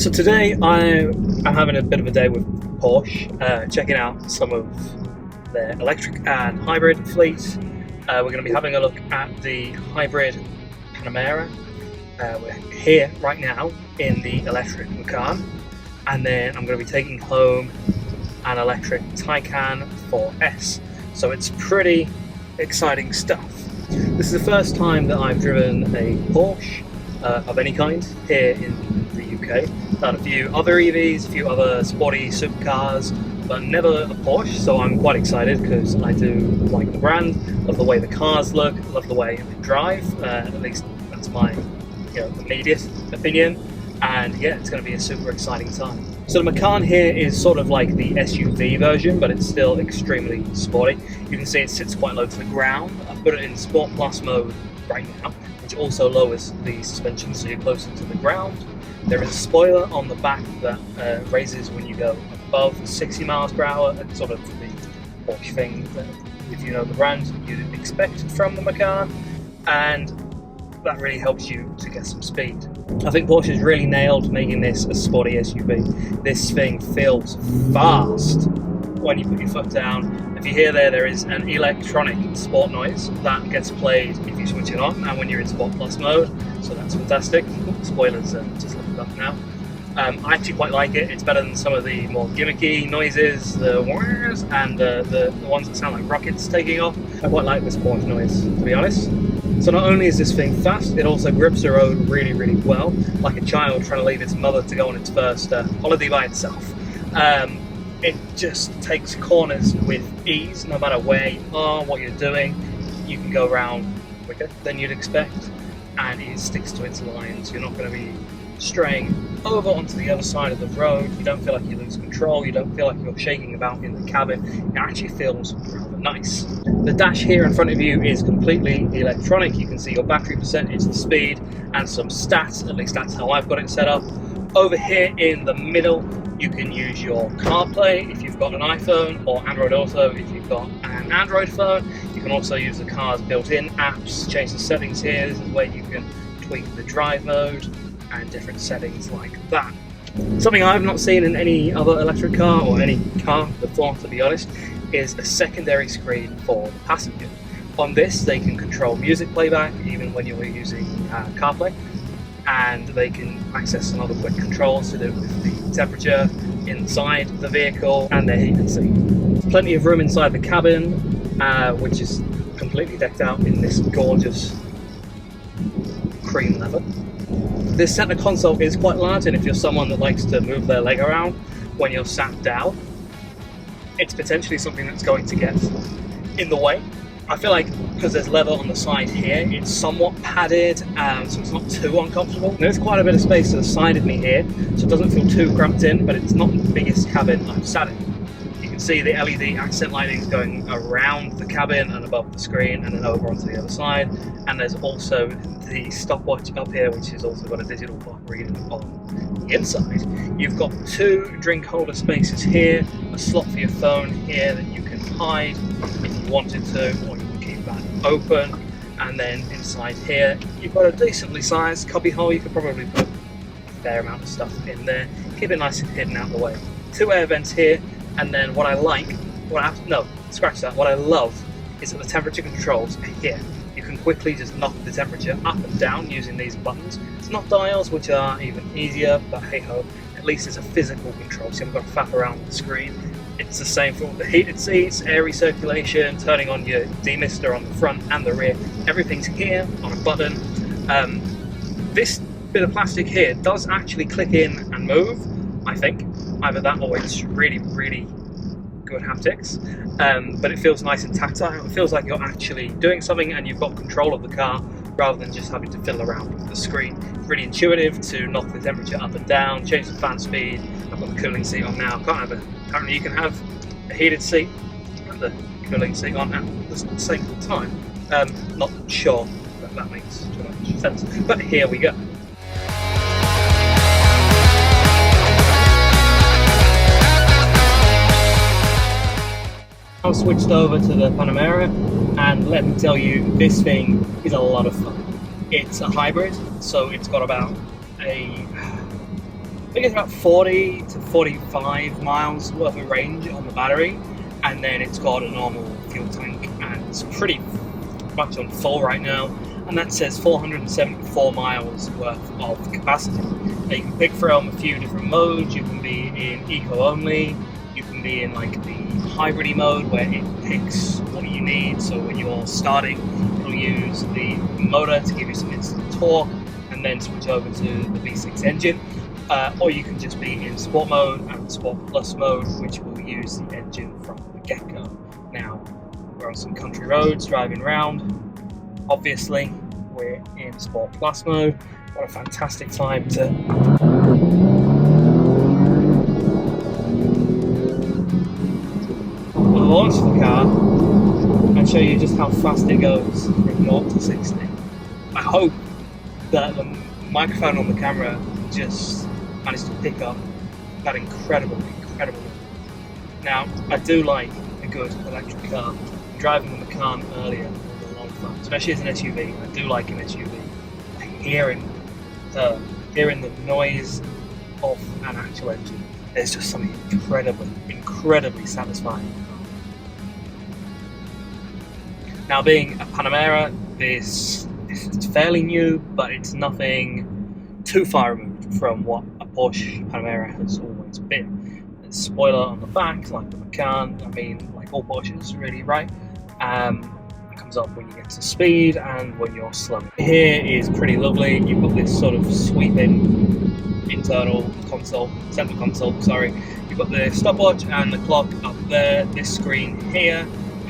So today I'm having a bit of a day with Porsche, checking out some of their electric and hybrid fleet. We're going to be having a look at the hybrid Panamera. We're here right now in the electric Macan, and then I'm going to be taking home an electric Taycan 4S. So it's pretty exciting stuff. This is the first time that I've driven a Porsche of any kind here in the UK. Done a few other EVs, a few other sporty supercars, but never a Porsche, so I'm quite excited because I do like the brand, love the way the cars look, love the way they drive, at least that's my immediate opinion, and yeah, it's going to be a super exciting time. So the Macan here is sort of like the SUV version, but it's still extremely sporty. You can see it sits quite low to the ground. I've put it in Sport Plus mode right now, which also lowers the suspension so you're closer to the ground. There is a spoiler on the back that raises when you go above 60 miles per hour, sort of the Porsche thing that, if you know the brand, you'd expect from the Macan, and that really helps you to get some speed. I think Porsche has really nailed making this a sporty SUV. This thing feels fast when you put your foot down. If you hear there is an electronic sport noise that gets played if you switch it on and when you're in Sport Plus mode, so that's fantastic. Spoilers, just looked up now. I actually quite like it. It's better than some of the more gimmicky noises, the whirs and the ones that sound like rockets taking off. I quite like this Porsche noise, to be honest. So not only is this thing fast, it also grips the road really, really well, like a child trying to leave its mother to go on its first holiday by itself. It just takes corners with ease, no matter where you are, what you're doing. You can go around quicker than you'd expect, and it sticks to its lines. You're not going to be straying over onto the other side of the road. You don't feel like you lose control. You don't feel like you're shaking about in the cabin. It actually feels rather nice. The dash here in front of you is completely electronic. You can see your battery percentage, the speed, and some stats. At least that's how I've got it set up. Over here in the middle, you can use your CarPlay if you've got an iPhone, or Android Auto if you've got an Android phone. You can also use the car's built-in apps, change the settings here. This is where you can tweak the drive mode and different settings like that. Something I've not seen in any other electric car or any car before, to be honest, is a secondary screen for the passenger. On this, they can control music playback even when you're using CarPlay, and they can access some other quick controls to do with the temperature inside the vehicle and the heated seat. There's plenty of room inside the cabin, which is completely decked out in this gorgeous cream leather. This center console is quite large, and if you're someone that likes to move their leg around when you're sat down, it's potentially something that's going to get in the way. I feel like because there's leather on the side here, it's somewhat padded, so it's not too uncomfortable. There's quite a bit of space to the side of me here, so it doesn't feel too cramped in, but it's not the biggest cabin I've sat in. You can see the LED accent lighting going around the cabin and above the screen and then over onto the other side, and there's also the stopwatch up here, which has also got a digital clock reading on the inside. You've got two drink holder spaces here, a slot for your phone here that you can hide if you wanted to, or you can keep that open, and then inside here you've got a decently sized cubby hole. You could probably put a fair amount of stuff in there, keep it nice and hidden out of the way. Two air vents here, and then what I like, what I love is that the temperature controls are here. You can quickly just knock the temperature up and down using these buttons. It's not dials, which are even easier, but hey ho, at least it's a physical control, so you haven't got to faff around with the screen. It's the same for the heated seats, air recirculation, turning on your demister on the front and the rear. Everything's here on a button. This bit of plastic here does actually click in and move, I think. Either that or it's really, really good haptics. But it feels nice and tactile. It feels like you're actually doing something and you've got control of the car rather than just having to fiddle around with the screen. It's really intuitive to knock the temperature up and down, change the fan speed. I've got the cooling seat on now. Apparently you can have a heated seat and the cooling seat on at the same time. Not sure that makes too much sense, but here we go. I've switched over to the Panamera, and let me tell you, this thing is a lot of fun. It's a hybrid, so it's got about a think it's about 40 to 45 miles worth of range on the battery, and then it's got a normal fuel tank, and it's pretty much on full right now, and that says 474 miles worth of capacity. Now you can pick from a few different modes. You can be in eco only, you can be in like the hybrid mode where it picks what you need, so when you're starting it'll use the motor to give you some instant torque and then switch over to the V6 engine, or you can just be in sport mode and sport plus mode, which will use the engine from the get-go. Now we're on some country roads driving around. Obviously we're in sport plus mode. What a fantastic time to launch the car and show you just how fast it goes from 0 to 60. I hope that the microphone on the camera just managed to pick up that incredible. Now, I do like a good electric car. Driving the Macan earlier was a lot of fun, especially as an SUV. I do like an SUV. Hearing the noise of an actual engine, there's just something incredibly satisfying. Now, being a Panamera, this is fairly new, but it's nothing too far removed from what a Porsche Panamera has always been. There's a spoiler on the back, like the Macan. I mean, like all Porsches, really, right? It comes up when you get to speed and when you're slowing. Here is pretty lovely. You've got this sort of sweeping internal console, central console, sorry. You've got the stopwatch and the clock up there. This screen here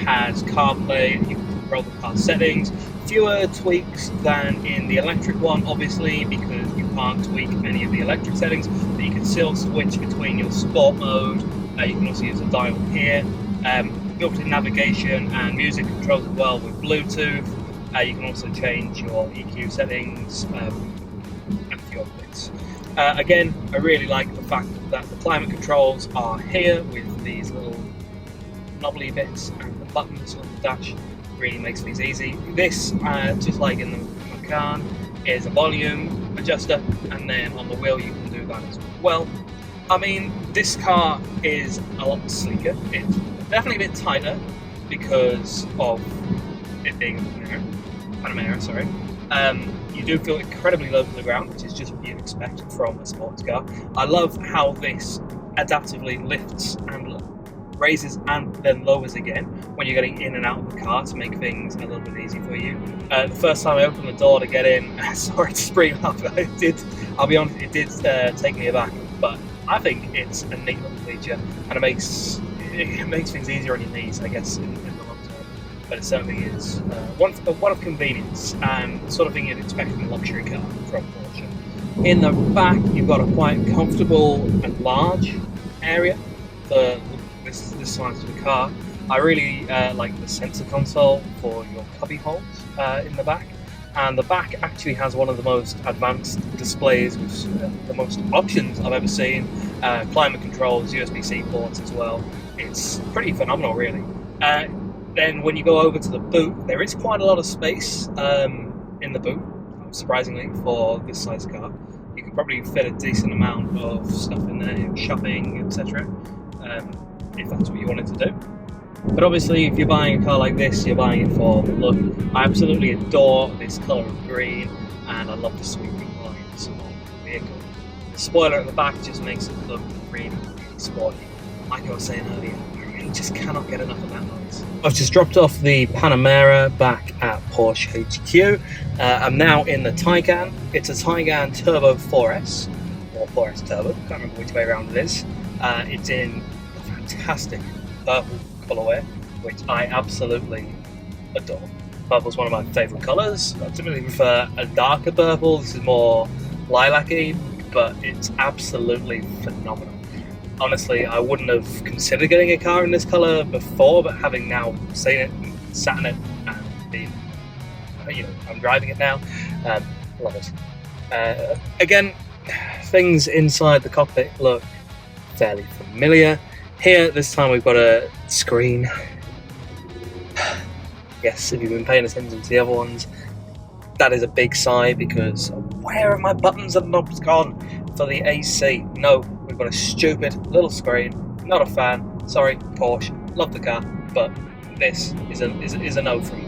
has CarPlay. You can control the car settings. Fewer tweaks than in the electric one, obviously, because you can't tweak any of the electric settings, but you can still switch between your sport mode. You can also use a dial here. Built-in navigation and music controls as well with Bluetooth. You can also change your EQ settings and a few other bits. Again, I really like the fact that the climate controls are here with these little knobbly bits, and the buttons on the dash really makes things easy. This, just like in the Macan, is a volume adjuster, and then on the wheel you can do that as well. I mean, this car is a lot sleeker. It's definitely a bit tighter because of it being a Panamera, sorry. You do feel incredibly low to the ground, which is just what you'd expect from a sports car. I love how this adaptively lifts and raises and then lowers again when you're getting in and out of the car to make things a little bit easy for you. The first time I opened the door to get in, I saw it spring up. I'll be honest, it did take me aback, but I think it's a neat little feature, and it makes things easier on your knees, I guess, in the long term. But it certainly is one of convenience, and the sort of thing you'd expect from a luxury car from Porsche. In the back, you've got a quite comfortable and large area for this size of the car. I really like the sensor console for your cubby holes in the back. And the back actually has one of the most advanced displays with the most options I've ever seen. Climate controls, USB-C ports as well. It's pretty phenomenal, really. Then when you go over to the boot, there is quite a lot of space in the boot, surprisingly, for this size car. You could probably fit a decent amount of stuff in there, shopping, etc., if that's what you wanted to do. But obviously, if you're buying a car like this, you're buying it for the look. I absolutely adore this colour of green, and I love the sweeping lines on the vehicle. The spoiler at the back just makes it look really sporty. Like I was saying earlier, I really just cannot get enough of that noise. I've just dropped off the Panamera back at Porsche HQ. I'm now in the Taycan. It's a Taycan Turbo 4S, or 4S Turbo, can't remember which way around it is. It's in a fantastic purple colourway, which I absolutely adore. Purple's one of my favourite colours. I typically prefer a darker purple. This is more lilac-y, but it's absolutely phenomenal. Honestly, I wouldn't have considered getting a car in this colour before, but having now seen it, sat in it, and been, I'm driving it now, love it. Again, things inside the cockpit look fairly familiar. Here, this time we've got a screen. Yes, if you've been paying attention to the other ones, That is a big sigh, because where have my buttons and knobs gone for the AC? No, we've got a stupid little screen. Not a fan. Sorry, Porsche. Love the car, but this is a no from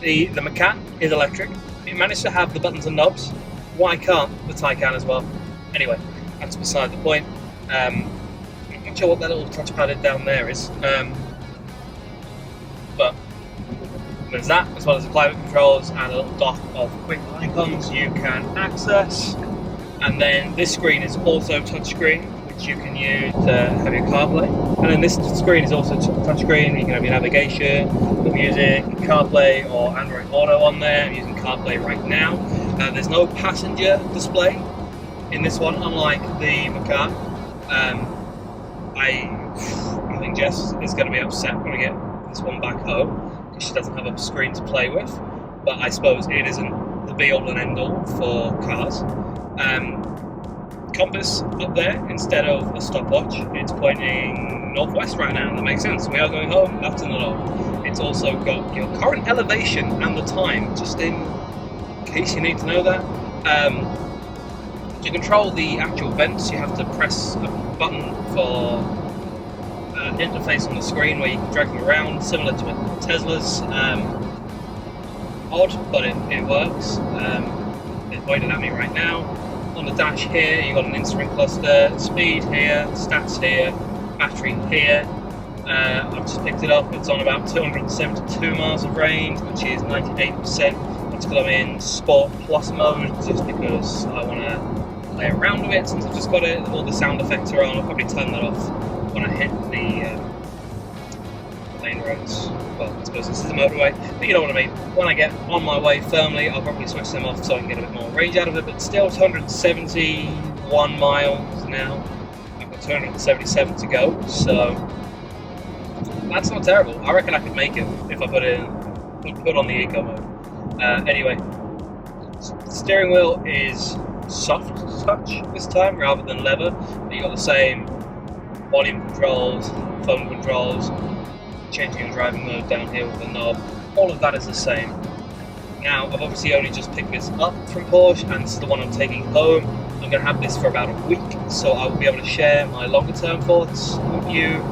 me. The Macan is electric. It managed to have the buttons and knobs. Why can't the Taycan as well? Anyway, that's beside the point. I'm not sure what that little touchpad down there is, but there's that, as well as the climate controls and a little dock of quick icons you can access. And then this screen is also touchscreen, which you can use to have your CarPlay. And then this screen is also touchscreen. You can have your navigation, your music, CarPlay or Android Auto on there. I'm using CarPlay right now. There's no passenger display in this one, unlike the Macan. I think Jess is going to be upset when I get this one back home, because she doesn't have a screen to play with. But I suppose it isn't the be-all and end-all for cars. Compass up there instead of a stopwatch. It's pointing northwest right now. That makes sense. We are going home. That's in the north. It's also got your current elevation and the time, just in case you need to know that. To control the actual vents, you have to press a button for an interface on the screen where you can drag them around, similar to a Tesla's. Odd, but it works. It's pointing at me right now. On the dash here, you've got an instrument cluster, speed here, stats here, battery here. I've just picked it up. It's on about 272 miles of range, which is 98%. That's because I'm in Sport Plus mode, just because I want to play around with it since I've just got it. All the sound effects are on. I'll probably turn that off when I hit the lane roads. Well, I suppose this is a motorway, but you know what I mean. When I get on my way firmly, I'll probably switch them off so I can get a bit more range out of it, but still 271 miles now. I've got 277 to go, so that's not terrible. I reckon I could make it if I put on the eco mode. Anyway, the steering wheel is soft touch this time rather than leather, but you got the same volume controls, phone controls, changing your driving mode down here with the knob. All of that is the same. Now, I've obviously only just picked this up from Porsche, and this is the one I'm taking home. I'm going to have this for about a week, so I will be able to share my longer term thoughts with you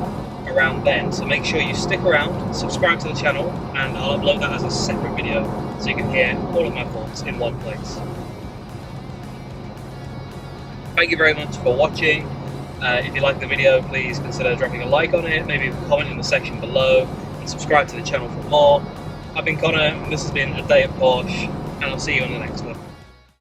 around then. So make sure you stick around, subscribe to the channel, and I'll upload that as a separate video so you can hear all of my thoughts in one place. Thank you very much for watching. If you like the video, please consider dropping a like on it, maybe comment in the section below, and subscribe to the channel for more. I've been Connor, and this has been A Day at Porsche, and I'll see you on the next one.